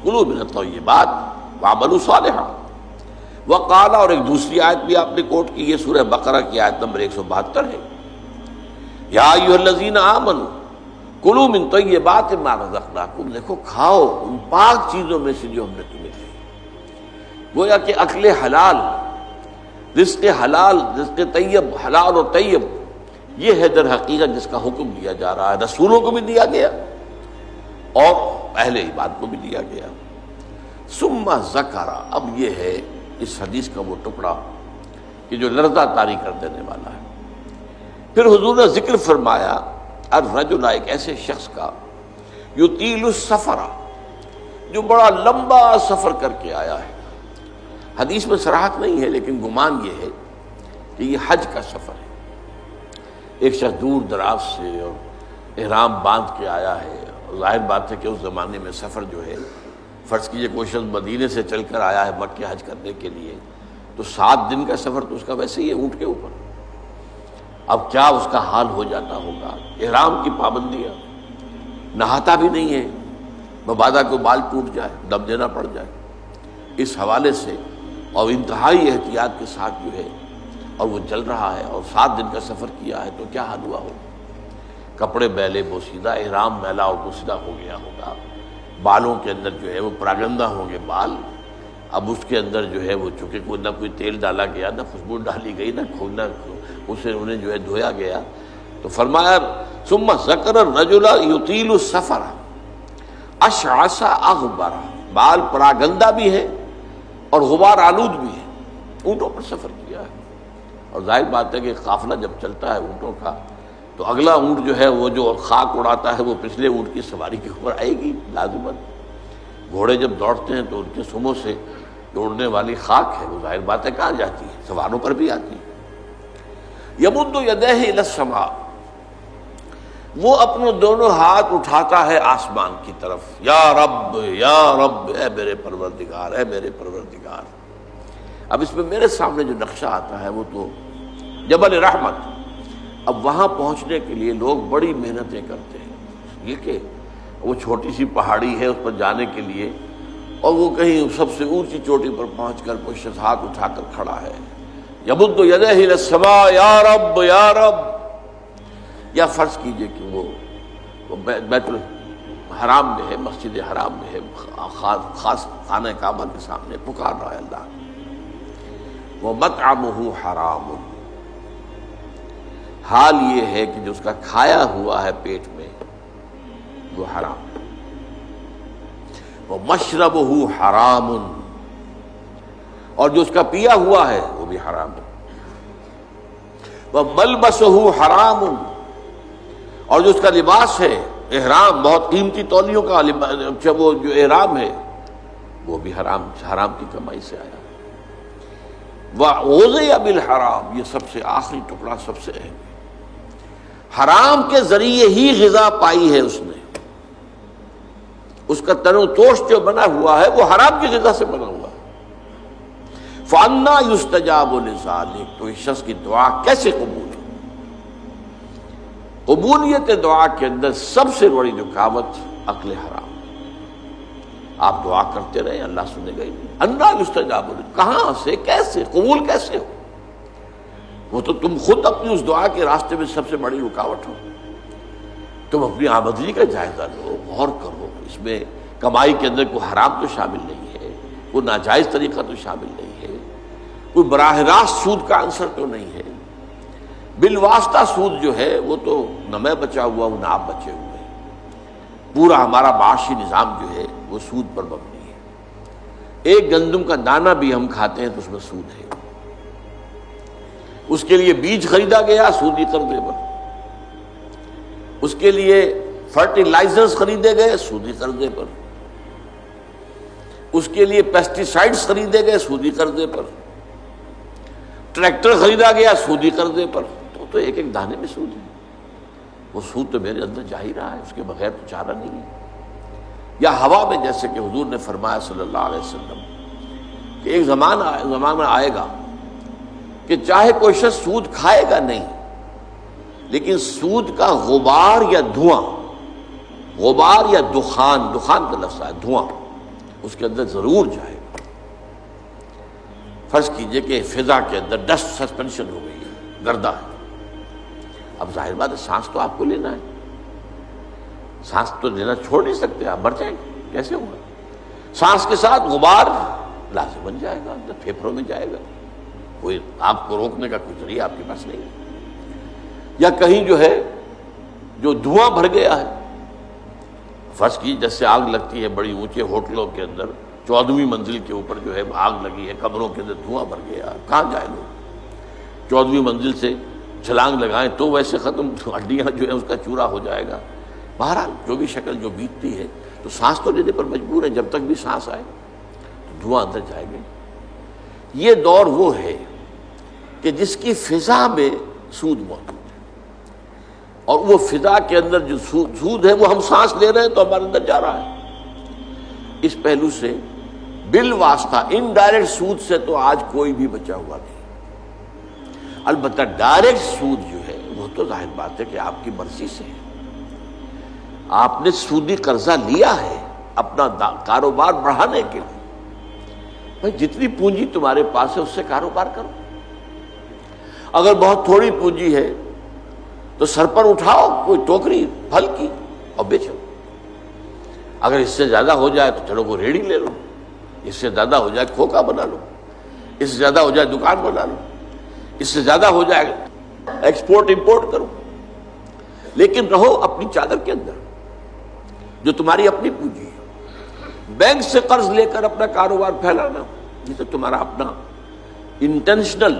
کلوا من الطیبات واعملوا صالحا۔ وقال، اور ایک دوسری آیت بھی آپ نے کوٹ کی، یہ سورہ بقرہ کی آیت نمبر 172 ہے، یا ایھا الذین آمنوا کلوا من طیبات ما رزقناکم، دیکھو کھاؤ ان پاک چیزوں میں سے جو ہم نے تمہیں دی۔ گویا کہ اکل حلال، رزق حلال، رزق طیب، حلال و طیب، یہ ہے در حقیقت جس کا حکم دیا جا رہا ہے، رسولوں کو بھی دیا گیا اور اہل ایمان کو بھی دیا گیا۔ ثم ذکر، اب یہ ہے اس حدیث کا وہ ٹکڑا کہ جو لرزہ طاری کر دینے والا ہے۔ پھر حضور نے ذکر فرمایا الرجل، ایک ایسے شخص کا، یطیل السفر، جو بڑا لمبا سفر کر کے آیا ہے۔ حدیث میں صراحت نہیں ہے لیکن گمان یہ ہے کہ یہ حج کا سفر ہے۔ ایک شخص دور دراز سے اور احرام باندھ کے آیا ہے، ظاہر بات ہے کہ اس زمانے میں سفر جو ہے، فرض کیجئے کوئی شخص مدینے سے چل کر آیا ہے مکہ حج کرنے کے لیے، تو 7 دن کا سفر تو اس کا ویسے ہی ہے اونٹ کے اوپر۔ اب کیا اس کا حال ہو جاتا ہوگا، احرام کی پابندیاں، نہاتا بھی نہیں ہے، مبادا کو بال ٹوٹ جائے، دم دینا پڑ جائے، اس حوالے سے اور انتہائی احتیاط کے ساتھ جو ہے، اور وہ چل رہا ہے اور 7 دن کا سفر کیا ہے، تو کیا حال ہوا ہوگا؟ کپڑے میلے بوسیدہ، احرام میلا اور بوسیدہ ہو گیا ہوگا، بالوں کے اندر جو ہے وہ پراگندہ ہوں گے بال، اب اس کے اندر جو ہے وہ چونکہ کوئی نہ کوئی تیل ڈالا گیا، نہ خوشبو ڈالی گئی، نہ کھولنا اسے انہیں جو ہے دھویا گیا، تو فرمایا ثم ذکر الرجل یطیل السفر اشعث اغبر، بال پراگندہ بھی ہے اور غبار آلود بھی ہے، اونٹوں پر سفر کیا ہے۔ اور ظاہر بات ہے کہ قافلہ جب چلتا ہے اونٹوں کا تو اگلا اونٹ جو ہے وہ جو خاک اڑاتا ہے وہ پچھلے اونٹ کی سواری کے اوپر آئے گی لازماً۔ گھوڑے جب دوڑتے ہیں تو ان کے سموں سے دوڑنے والی خاک ہے وہ ظاہر بات ہے کہاں جاتی ہے، سواروں پر بھی آتی ہے۔ یمد یدیہ الی السماء، وہ اپنے دونوں ہاتھ اٹھاتا ہے آسمان کی طرف، یا رب یا رب، اے میرے پروردگار، اے میرے پروردگار۔ اب اس میں میرے سامنے جو نقشہ آتا ہے وہ تو جبل رحمت، اب وہاں پہنچنے کے لیے لوگ بڑی محنتیں کرتے ہیں، یہ کہ وہ چھوٹی سی پہاڑی ہے اس پر جانے کے لیے، اور وہ کہیں سب سے اونچی چوٹی پر پہنچ کر کوئی شخص ہاتھ اٹھا کر کھڑا ہے، یمد یدیہ الی السماء، یا رب یا رب۔ یا فرض کیجئے کہ وہ بیت الحرام میں ہے، مسجد حرام میں ہے، خاص خانہ کعبہ کے سامنے پکار رہا ہے اللہ، وَمَطْعَمُهُ حَرَامٌ، حال یہ ہے کہ جو اس کا کھایا ہوا ہے پیٹ میں وہ حرام ہے، وَمَشْرَبُهُ حَرَامٌ، اور جو اس کا پیا ہوا ہے وہ بھی حرام ہے، وَمَلْبَسُهُ حَرَامٌ، اور جو اس کا لباس ہے احرام، بہت قیمتی تولیوں کا وہ جو احرام ہے وہ بھی حرام کی کمائی سے آیا۔ وَغُذِيَ بِالْحَرَامِ، یہ سب سے آخری ٹکڑا سب سے اہم ہے، حرام کے ذریعے ہی غذا پائی ہے اس نے، اس کا تن و توش جو بنا ہوا ہے وہ حرام کی غذا سے بنا ہوا ہے۔ فَأَنَّىٰ يُسْتَجَابُ لِذَٰلِكَ، تو اس شخص کی دعا کیسے قبول ہے؟ قبولیت دعا کے اندر سب سے بڑی رکاوٹ عقل حرام، آپ دعا کرتے رہے اللہ سنے گا ہی نہیں۔ اَنَّىٰ يُسْتَجَابُ لِذَٰلِكَ، کہاں سے، کیسے، قبول کیسے ہو؟ وہ تو تم خود اپنی اس دعا کے راستے میں سب سے بڑی رکاوٹ ہو۔ تم اپنی آمدنی کا جائزہ لو، غور کرو، اس میں کمائی کے اندر کوئی حرام تو شامل نہیں ہے، کوئی ناجائز طریقہ تو شامل نہیں ہے، کوئی براہ راست سود کا عنصر تو نہیں ہے، بالواسطہ سود جو ہے وہ تو نہ میں بچا ہوا ہوں نہ آپ بچے ہوئے، پورا ہمارا معاشی نظام جو ہے وہ سود پر مبنی ہے۔ ایک گندم کا دانہ بھی ہم کھاتے ہیں تو اس میں سود ہے، اس کے لیے بیج خریدا گیا سودی قرضے پر، اس کے لیے فرٹیلائزرز خریدے گئے سودی قرضے پر، اس کے لیے پیسٹی سائڈز خریدے گئے سودی قرضے پر، ٹریکٹر خریدا گیا سودی قرضے پر، تو ایک ایک دانے میں سود ہے۔ وہ سود تو میرے اندر جا ہی رہا ہے، اس کے بغیر تو چارہ نہیں ہے۔ یا ہوا میں، جیسے کہ حضور نے فرمایا صلی اللہ علیہ وسلم کہ ایک زمانہ آئے گا کہ چاہے کوئی شخص سود کھائے گا نہیں، لیکن سود کا غبار یا دھواں، غبار یا دخان کا لفظ ہے دھواں، اس کے اندر ضرور جائے گا۔ فرض کیجئے کہ فضا کے اندر ڈسٹ سسپینشن ہو گئی ہے، گردہ ہے، اب ظاہر بات ہے سانس تو آپ کو لینا ہے، سانس تو لینا چھوڑ نہیں سکتے، آپ مر جائیں گے، کیسے ہوگا؟ سانس کے ساتھ غبار لازم بن جائے گا، اندر پھیپھڑوں میں جائے گا، کوئی آپ کو روکنے کا کوئی ذریعہ آپ کے پاس نہیں ہے۔ یا کہیں جو ہے جو دھواں بھر گیا ہے، فرض کی جیسے آگ لگتی ہے بڑی اونچے ہوٹلوں کے اندر، 14ویں منزل کے اوپر جو ہے آگ لگی ہے، کمروں کے اندر دھواں بھر گیا، کہاں جائے لوگ؟ 14ویں منزل سے چھلانگ لگائیں تو ویسے ختم، ہڈیاں جو ہے اس کا چورا ہو جائے گا۔ بہرحال جو بھی شکل جو بیتتی ہے، تو سانس تو لینے پر مجبور ہے، جب تک بھی سانس آئے تو دھواں اندر جائے گا۔ یہ دور وہ ہے کہ جس کی فضا میں سود موجود ہے، اور وہ فضا کے اندر جو سود ہے وہ ہم سانس لے رہے ہیں تو ہمارے اندر جا رہا ہے۔ اس پہلو سے بالواسطہ انڈائریکٹ سود سے تو آج کوئی بھی بچا ہوا نہیں، البتہ ڈائریکٹ سود جو ہے وہ تو ظاہر بات ہے کہ آپ کی مرضی سے ہے۔ آپ نے سودی قرضہ لیا ہے اپنا کاروبار بڑھانے کے لیے، بھائی جتنی پونجی تمہارے پاس ہے اس سے کاروبار کرو۔ اگر بہت تھوڑی پونجی ہے تو سر پر اٹھاؤ کوئی ٹوکری پھل کی اور بیچو، اگر اس سے زیادہ ہو جائے تو چلو کوئی ریڑھی لے لو، اس سے زیادہ ہو جائے کھوکا بنا لو، اس سے زیادہ ہو جائے دکان بنا لو، اس سے زیادہ ہو جائے ایکسپورٹ امپورٹ کرو، لیکن رہو اپنی چادر کے اندر جو تمہاری اپنی پونجی ہے۔ بینک سے قرض لے کر اپنا کاروبار پھیلانا یہ تو تمہارا اپنا انٹینشنل،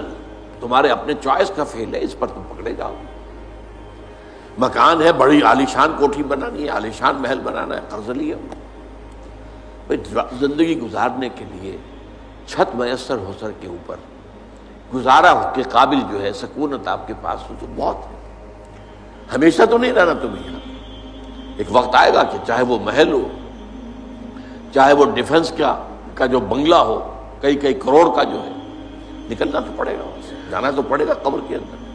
تمہارے اپنے چوائس کا فیل ہے، اس پر تم پکڑے جاؤ۔ مکان ہے، بڑی عالیشان کوٹھی بنانی ہے، عالیشان محل بنانا ہے، قرض لیا۔ زندگی گزارنے کے لیے چھت میسر ہو سر کے اوپر گزارا کے قابل جو ہے سکونت آپ کے پاس ہو تو بہت ہے۔ ہمیشہ تو نہیں رہنا تمہیں یہاں، ایک وقت آئے گا کہ چاہے وہ محل ہو، چاہے وہ ڈیفنس کا جو بنگلہ ہو، کئی کروڑ کا جو ہے، نکلنا تو پڑے گا، جانا تو پڑے گا قبر کے اندر۔